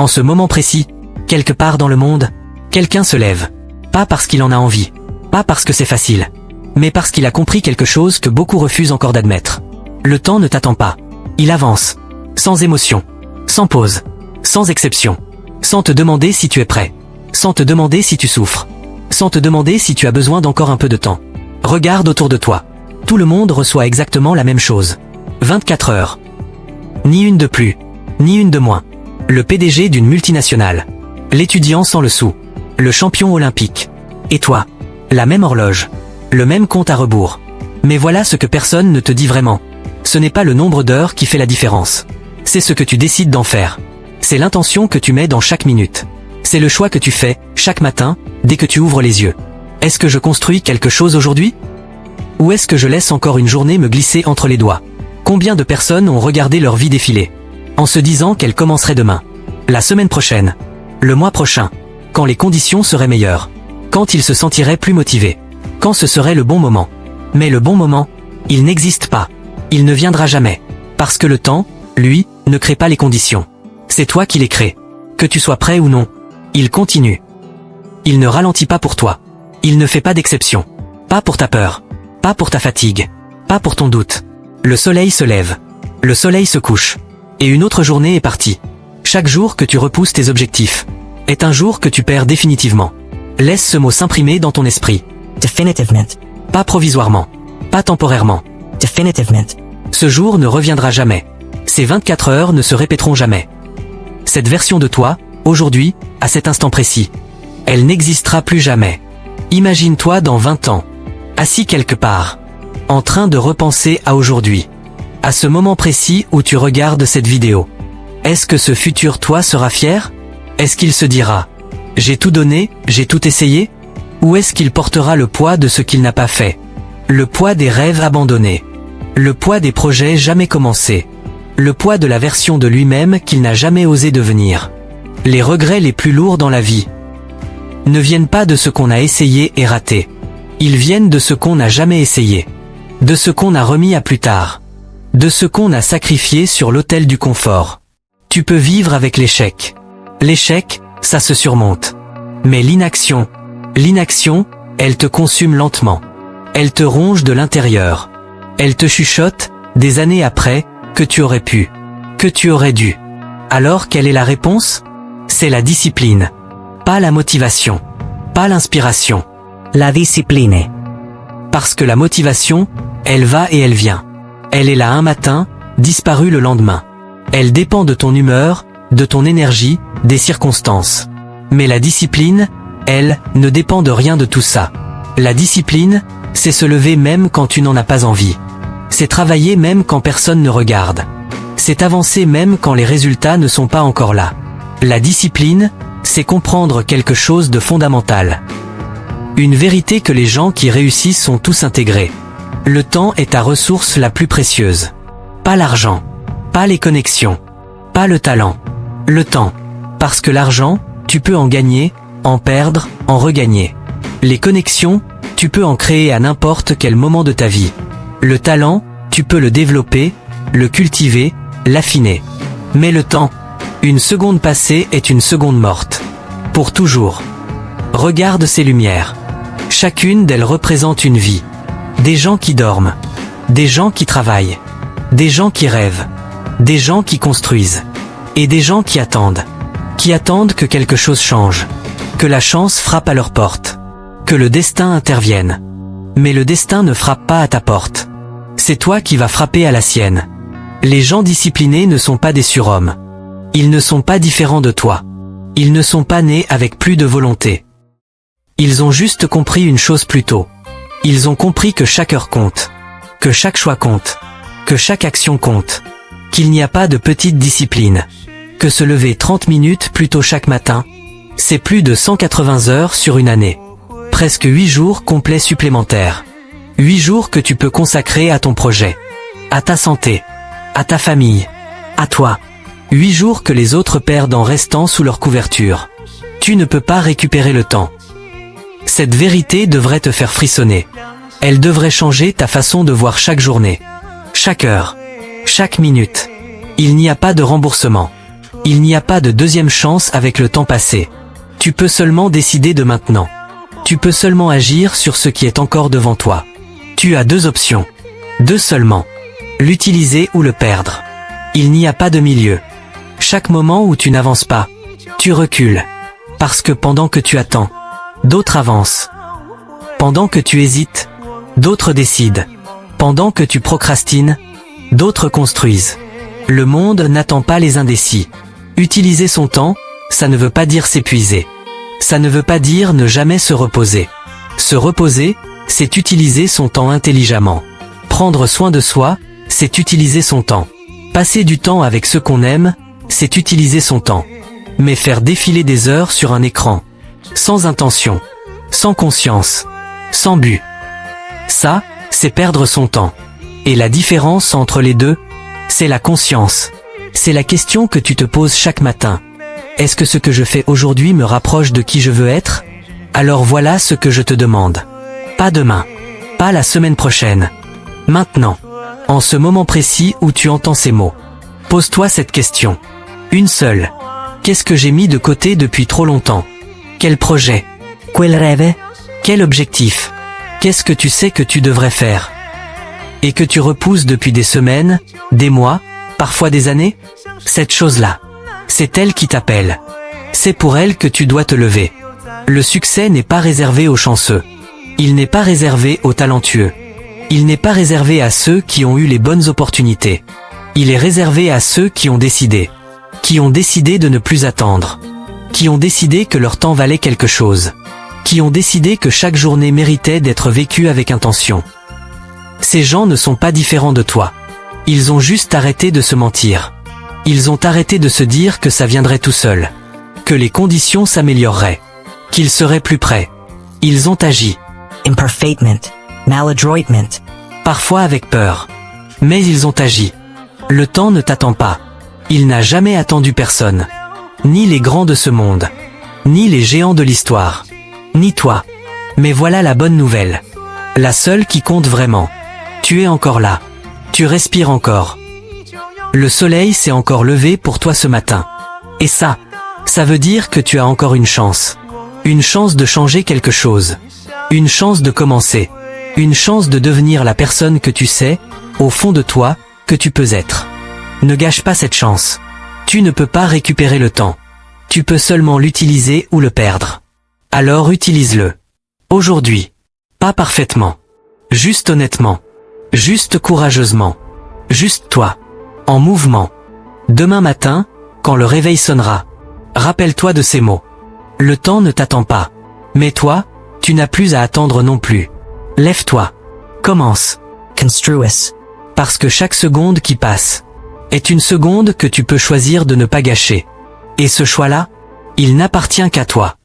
En ce moment précis, quelque part dans le monde, quelqu'un se lève. Pas parce qu'il en a envie, pas parce que c'est facile, mais parce qu'il a compris quelque chose que beaucoup refusent encore d'admettre. Le temps ne t'attend pas. Il avance. Sans émotion. Sans pause. Sans exception. Sans te demander si tu es prêt. Sans te demander si tu souffres. Sans te demander si tu as besoin d'encore un peu de temps. Regarde autour de toi. Tout le monde reçoit exactement la même chose. 24 heures. Ni une de plus, ni une de moins. Le PDG d'une multinationale. L'étudiant sans le sou. Le champion olympique. Et toi? La même horloge. Le même compte à rebours. Mais voilà ce que personne ne te dit vraiment. Ce n'est pas le nombre d'heures qui fait la différence. C'est ce que tu décides d'en faire. C'est l'intention que tu mets dans chaque minute. C'est le choix que tu fais, chaque matin, dès que tu ouvres les yeux. Est-ce que je construis quelque chose aujourd'hui? Ou est-ce que je laisse encore une journée me glisser entre les doigts? Combien de personnes ont regardé leur vie défiler, en se disant qu'elle commencerait demain, la semaine prochaine, le mois prochain, quand les conditions seraient meilleures, quand ils se sentiraient plus motivés, quand ce serait le bon moment. Mais le bon moment, il n'existe pas. Il ne viendra jamais. Parce que le temps, lui, ne crée pas les conditions. C'est toi qui les crées. Que tu sois prêt ou non, il continue. Il ne ralentit pas pour toi. Il ne fait pas d'exception. Pas pour ta peur. Pas pour ta fatigue. Pas pour ton doute. Le soleil se lève. Le soleil se couche. Et une autre journée est partie. Chaque jour que tu repousses tes objectifs est un jour que tu perds définitivement. Laisse ce mot s'imprimer dans ton esprit. Definitivement. Pas provisoirement. Pas temporairement. Definitivement. Ce jour ne reviendra jamais. Ces 24 heures ne se répéteront jamais. Cette version de toi, aujourd'hui, à cet instant précis, elle n'existera plus jamais. Imagine-toi dans 20 ans, assis quelque part, en train de repenser à aujourd'hui, à ce moment précis où tu regardes cette vidéo. Est-ce que ce futur toi sera fier? Est-ce qu'il se dira « J'ai tout donné, j'ai tout essayé » Ou est-ce qu'il portera le poids de ce qu'il n'a pas fait? Le poids des rêves abandonnés. Le poids des projets jamais commencés. Le poids de la version de lui-même qu'il n'a jamais osé devenir. Les regrets les plus lourds dans la vie ne viennent pas de ce qu'on a essayé et raté. Ils viennent de ce qu'on n'a jamais essayé. De ce qu'on a remis à plus tard. De ce qu'on a sacrifié sur l'autel du confort. Tu peux vivre avec l'échec. L'échec, ça se surmonte. Mais l'inaction, elle te consume lentement. Elle te ronge de l'intérieur. Elle te chuchote, des années après, que tu aurais pu, que tu aurais dû. Alors quelle est la réponse? C'est la discipline. Pas la motivation. Pas l'inspiration. La discipline. Parce que la motivation, elle va et elle vient. Elle est là un matin, disparue le lendemain. Elle dépend de ton humeur, de ton énergie, des circonstances. Mais la discipline, elle, ne dépend de rien de tout ça. La discipline, c'est se lever même quand tu n'en as pas envie. C'est travailler même quand personne ne regarde. C'est avancer même quand les résultats ne sont pas encore là. La discipline, c'est comprendre quelque chose de fondamental. Une vérité que les gens qui réussissent sont tous intégrés. Le temps est ta ressource la plus précieuse. Pas l'argent. Pas les connexions. Pas le talent. Le temps. Parce que l'argent, tu peux en gagner, en perdre, en regagner. Les connexions, tu peux en créer à n'importe quel moment de ta vie. Le talent, tu peux le développer, le cultiver, l'affiner. Mais le temps, une seconde passée est une seconde morte. Pour toujours. Regarde ces lumières. Chacune d'elles représente une vie. Des gens qui dorment. Des gens qui travaillent. Des gens qui rêvent. Des gens qui construisent. Et des gens qui attendent. Qui attendent que quelque chose change. Que la chance frappe à leur porte. Que le destin intervienne. Mais le destin ne frappe pas à ta porte. C'est toi qui vas frapper à la sienne. Les gens disciplinés ne sont pas des surhommes. Ils ne sont pas différents de toi. Ils ne sont pas nés avec plus de volonté. Ils ont juste compris une chose plus tôt. Ils ont compris que chaque heure compte. Que chaque choix compte. Que chaque action compte. Qu'il n'y a pas de petite discipline. Que se lever 30 minutes plus tôt chaque matin, c'est plus de 180 heures sur une année. Presque 8 jours complets supplémentaires. 8 jours que tu peux consacrer à ton projet. À ta santé. À ta famille. À toi. 8 jours que les autres perdent en restant sous leur couverture. Tu ne peux pas récupérer le temps. Cette vérité devrait te faire frissonner. Elle devrait changer ta façon de voir chaque journée. Chaque heure. Chaque minute. Il n'y a pas de remboursement. Il n'y a pas de deuxième chance avec le temps passé. Tu peux seulement décider de maintenant. Tu peux seulement agir sur ce qui est encore devant toi. Tu as deux options. Deux seulement. L'utiliser ou le perdre. Il n'y a pas de milieu. Chaque moment où tu n'avances pas, tu recules. Parce que pendant que tu attends, d'autres avancent. Pendant que tu hésites, d'autres décident. Pendant que tu procrastines, d'autres construisent. Le monde n'attend pas les indécis. Utiliser son temps, ça ne veut pas dire s'épuiser. Ça ne veut pas dire ne jamais se reposer. Se reposer, c'est utiliser son temps intelligemment. Prendre soin de soi, c'est utiliser son temps. Passer du temps avec ceux qu'on aime, c'est utiliser son temps. Mais faire défiler des heures sur un écran, sans intention, sans conscience, sans but, ça, c'est perdre son temps. Et la différence entre les deux, c'est la conscience. C'est la question que tu te poses chaque matin. Est-ce que ce que je fais aujourd'hui me rapproche de qui je veux être? Alors voilà ce que je te demande. Pas demain. Pas la semaine prochaine. Maintenant. En ce moment précis où tu entends ces mots. Pose-toi cette question. Une seule. Qu'est-ce que j'ai mis de côté depuis trop longtemps? Quel projet? Quel rêve? Quel objectif? Qu'est-ce que tu sais que tu devrais faire? Et que tu repousses depuis des semaines, des mois, parfois des années? Cette chose-là. C'est elle qui t'appelle. C'est pour elle que tu dois te lever. Le succès n'est pas réservé aux chanceux. Il n'est pas réservé aux talentueux. Il n'est pas réservé à ceux qui ont eu les bonnes opportunités. Il est réservé à ceux qui ont décidé. Qui ont décidé de ne plus attendre. Qui ont décidé que leur temps valait quelque chose. Qui ont décidé que chaque journée méritait d'être vécue avec intention. Ces gens ne sont pas différents de toi. Ils ont juste arrêté de se mentir. Ils ont arrêté de se dire que ça viendrait tout seul. Que les conditions s'amélioreraient. Qu'ils seraient plus prêts. Ils ont agi. Imperfectement. Maladroitement. Parfois avec peur. Mais ils ont agi. Le temps ne t'attend pas. Il n'a jamais attendu personne. Ni les grands de ce monde. Ni les géants de l'histoire. Ni toi. Mais voilà la bonne nouvelle. La seule qui compte vraiment. Tu es encore là. Tu respires encore. Le soleil s'est encore levé pour toi ce matin. Et ça veut dire que tu as encore une chance. Une chance de changer quelque chose. Une chance de commencer. Une chance de devenir la personne que tu sais, au fond de toi, que tu peux être. Ne gâche pas cette chance. Tu ne peux pas récupérer le temps. Tu peux seulement l'utiliser ou le perdre. Alors utilise-le. Aujourd'hui. Pas parfaitement. Juste honnêtement. Juste courageusement. Juste toi. En mouvement. Demain matin, quand le réveil sonnera, rappelle-toi de ces mots. Le temps ne t'attend pas. Mais toi, tu n'as plus à attendre non plus. Lève-toi. Commence. Construis. Parce que chaque seconde qui passe est une seconde que tu peux choisir de ne pas gâcher. Et ce choix-là, il n'appartient qu'à toi.